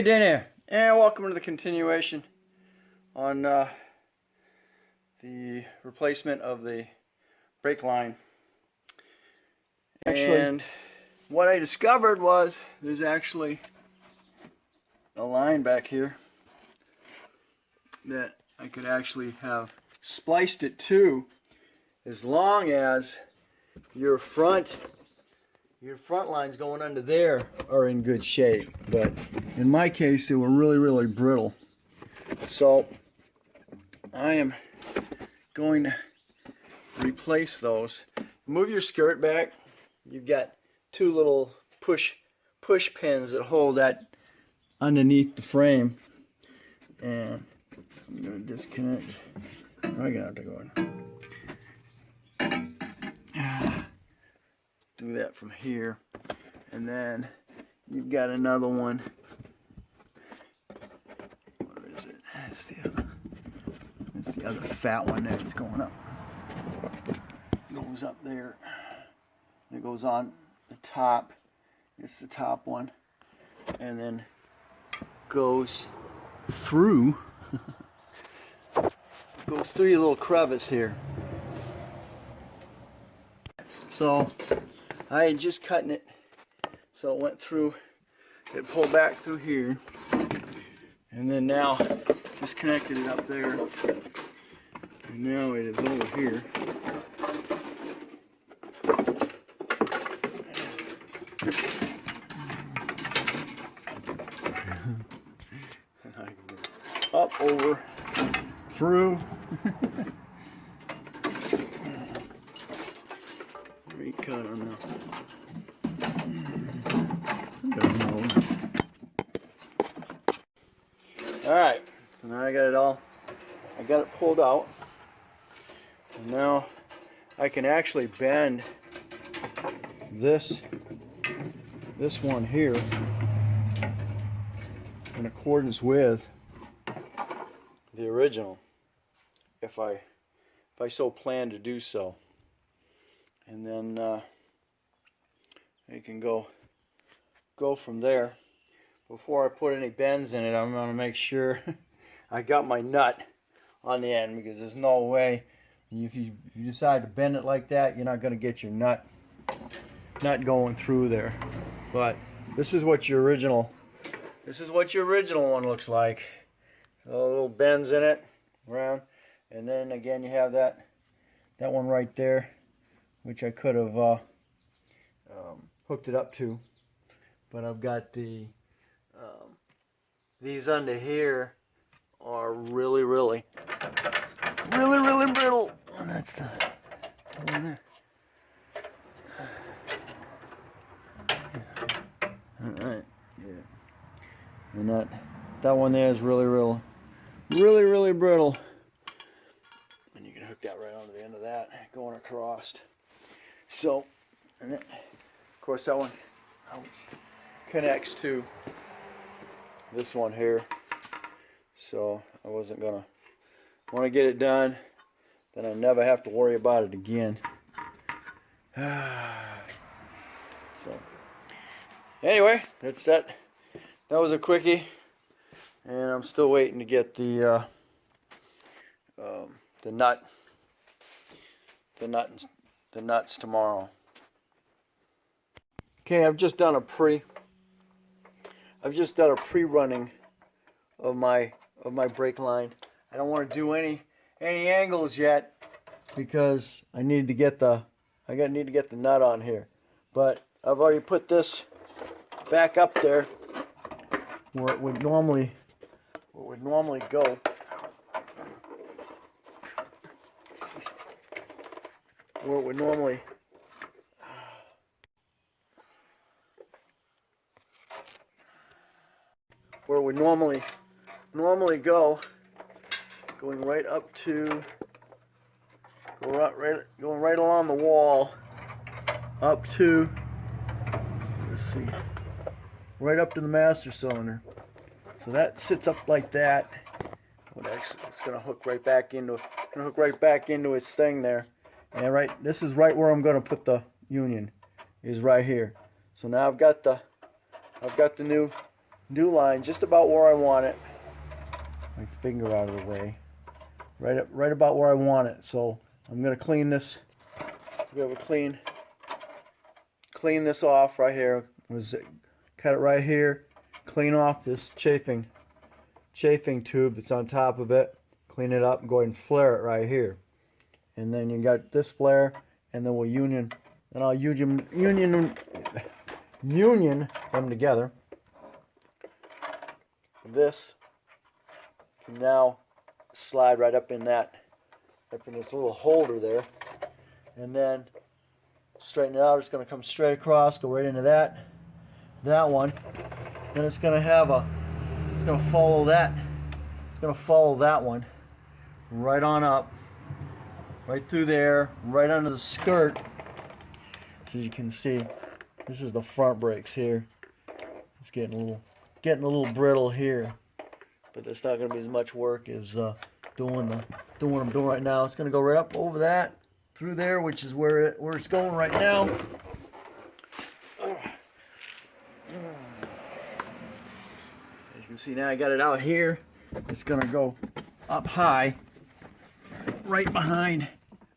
Hey, Dana, and welcome to the continuation on the replacement of the brake line. And what I discovered was there's actually a line back here that I could actually have spliced it to, as long as your front lines going under there are in good shape. But in my case, they were really brittle. So I am going to replace those. Move your skirt back. You've got two little push pins that hold that underneath the frame. And I'm going to disconnect. I'm going to have to go in. Do that from here, and then you've got another one. Where is it? That's the other fat one there that's going up. Goes up there. It goes on the top. It's the top one, and then goes through. Goes through your little crevice here. So I had just cutting it, so it went through, it pulled back through here, and then now just connected it up there, and now it is over here. And I can go up, over, through. Recut on that. Alright, so now I got it all, I got it pulled out, and now I can actually bend this one here in accordance with the original, if I so plan to do so. And then you can go from there. Before I put any bends in it, I'm going to make sure I got my nut on the end, because there's no way, if you decide to bend it like that, you're not going to get your nut going through there. But this is what your original one looks like. So little bends in it around, and then again you have that one right there, which I could have hooked it up to, but I've got these under here are really brittle. And that's the one there. All right, yeah. And that one there is really brittle. And you can hook that right onto the end of that, going across. So, and then, of course, that one connects to this one here. So I wasn't gonna want to get it done, then I never have to worry about it again. So anyway, that's that. That was a quickie, and I'm still waiting to get the nuts tomorrow. Okay, I've just done a pre-running of my brake line. I don't want to do any angles yet, because I need to get the nut on here. But I've already put this back up there where it would normally go. Where it would normally go, going right up to, going right along the wall, up to, let's see, right up to the master cylinder. So that sits up like that. It's gonna hook right back into its thing there. And this is right where I'm gonna put the union, is right here. So now I've got the new line just about where I want it. My finger out of the way. Right about where I want it. So I'm gonna clean this. Be able to clean this off right here. Cut it right here. Clean off this chafing tube that's on top of it. Clean it up and go ahead and flare it right here. And then you got this flare, and then we'll union. And I'll union them together. This can now slide right up in this little holder there, and then straighten it out. It's going to come straight across, go right into that one. Then it's going to follow that. It's going to follow that one right on up, right through there, right under the skirt. So you can see, this is the front brakes here. It's getting a little brittle here, but it's not going to be as much work as doing what I'm doing right now. It's going to go right up over that, through there, which is where it's going right now. As you can see now, I got it out here. It's going to go up high, right behind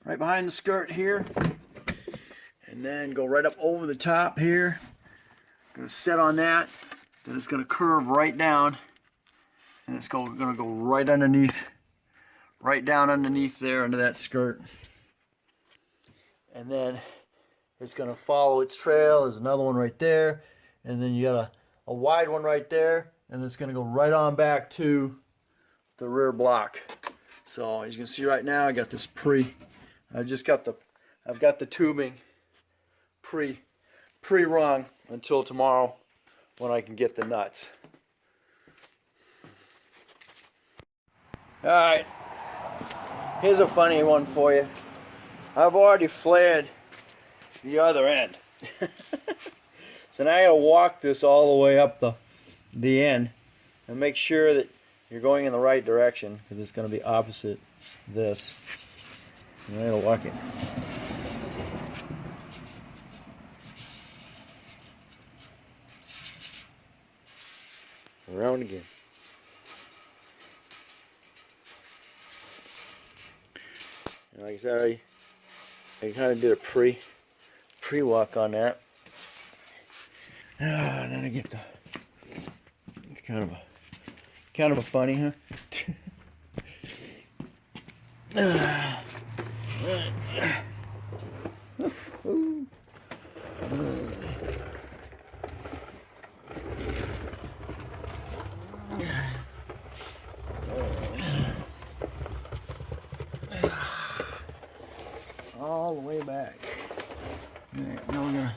the skirt here, and then go right up over the top here. Going to set on that. Then it's going to curve right down, and it's going to go right underneath, right down underneath there under that skirt. And then it's going to follow its trail. There's another one right there, and then you got a wide one right there, and it's going to go right on back to the rear block. So as you can see right now, I got this I've got the tubing pre-rung until tomorrow when I can get the nuts. Alright, here's a funny one for you. I've already flared the other end. So now I gotta walk this all the way up the end and make sure that you're going in the right direction, because it's going to be opposite this. And I gotta walk it. Around again. And like I said, I kind of did a pre-walk on that. And then I get it's kind of a funny, huh? All the way back. Alright, now we're gonna,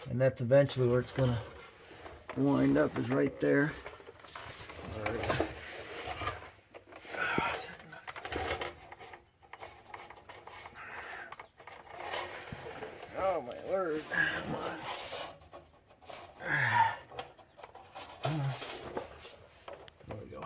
and that's eventually where it's gonna wind up, is right there. Oh my word. Come on. There we go.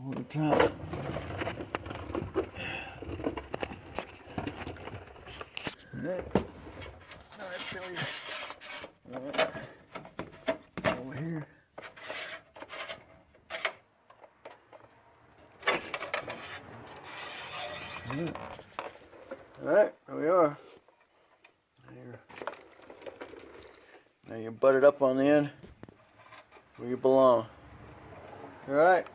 Over the top. Alright. Now I feel you. Alright. Over here. Alright, there we are. Now you're butted up on the end where you belong. Alright.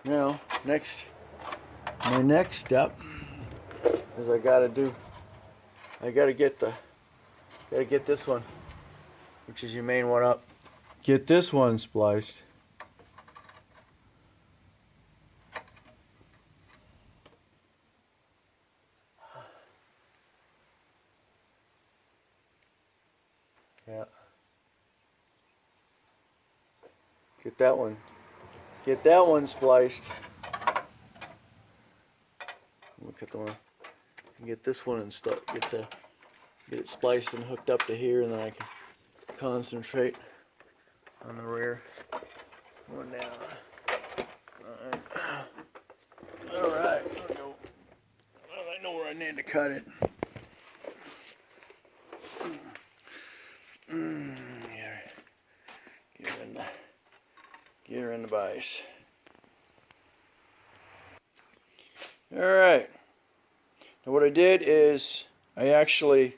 Now, my next step is I gotta get this one, which is your main one, up. Get this one spliced. Yeah. Get that one get that one spliced. Look at the one. Get this one and start get it spliced and hooked up to here, and then I can concentrate on the rear. One down. All right. There we go. Well, I know where I need to cut it. Get her in the vise. All right. Now what I did is I actually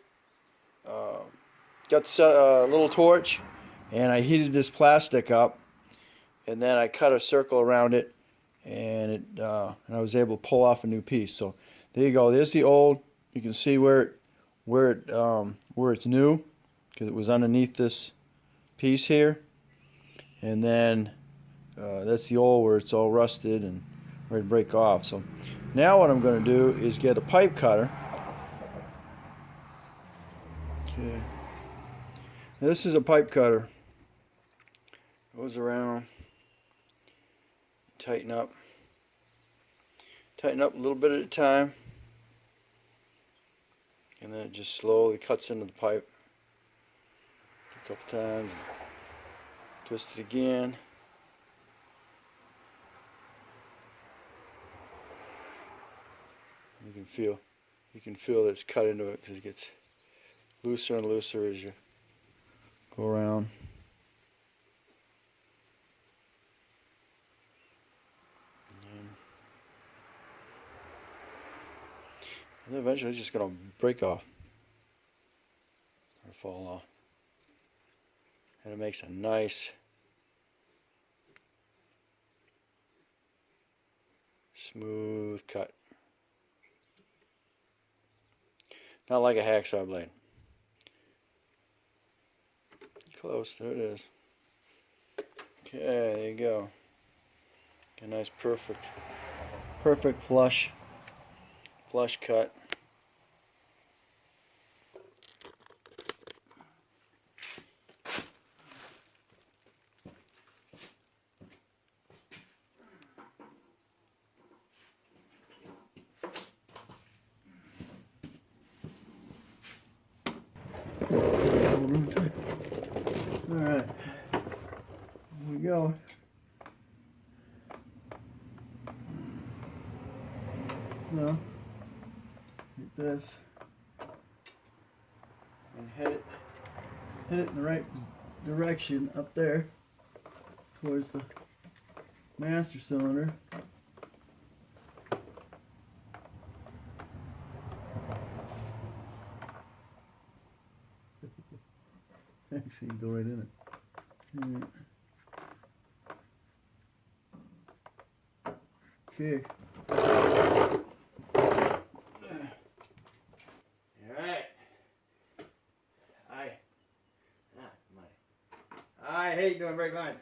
got a little torch, and I heated this plastic up, and then I cut a circle around it, and I was able to pull off a new piece. So there you go. There's the old. You can see where it's new, because it was underneath this piece here, and then that's the old where it's all rusted and ready to break off. So now what I'm going to do is get a pipe cutter. Okay. This is a pipe cutter. Goes around, tighten up a little bit at a time, and then it just slowly cuts into the pipe a couple times. Twist it again. You can feel that it's cut into it, because it gets looser and looser as you go around. And then eventually it's just going to break off or fall off. And it makes a nice smooth cut. Not like a hacksaw blade. Close, there it is. Okay, there you go. A nice perfect flush cut. Alright, here we go. Now, get this and hit it in the right direction up there towards the master cylinder. Actually, go right in it. Okay. Alright. I hate doing brake lines.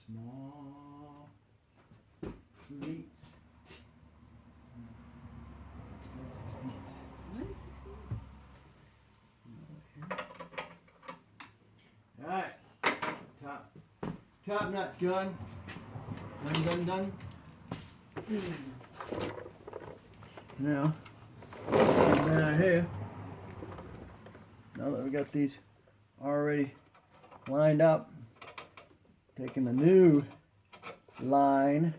Small pleats. 9/16. Alright. Top nut's gone. Done. Now, down here, now that we got these already lined up, taking the new line,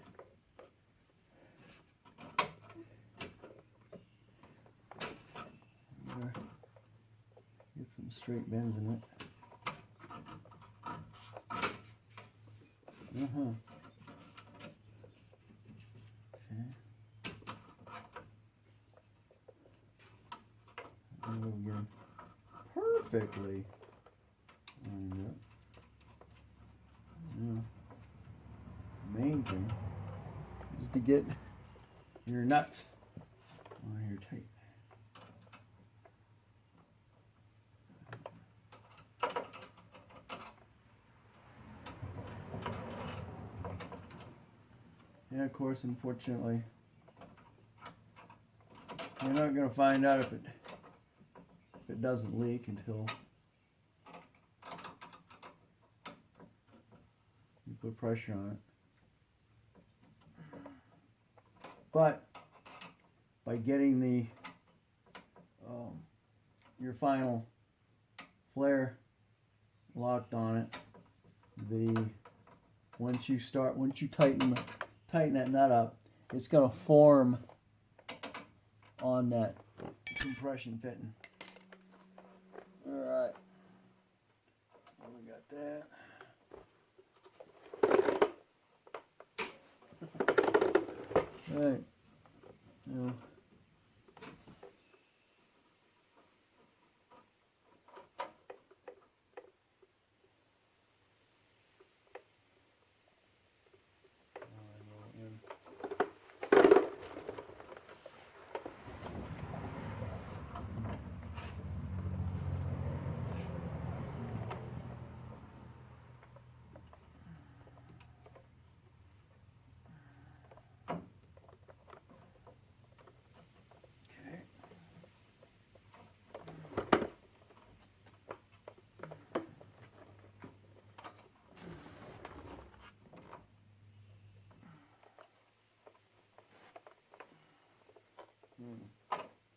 get some straight bends in it. Okay. And we'll get them perfectly lined up. Yeah. Main thing is to get your nuts on here tight. And of course, unfortunately, you're not going to find out if it doesn't leak until you put pressure on it. But by getting the your final flare locked on it, once you tighten that nut up, it's going to form on that compression fitting. All right, well, we got that. All right, now.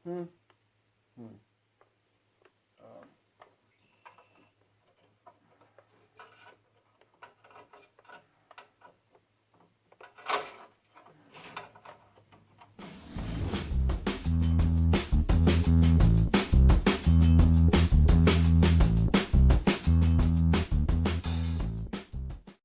Hmm.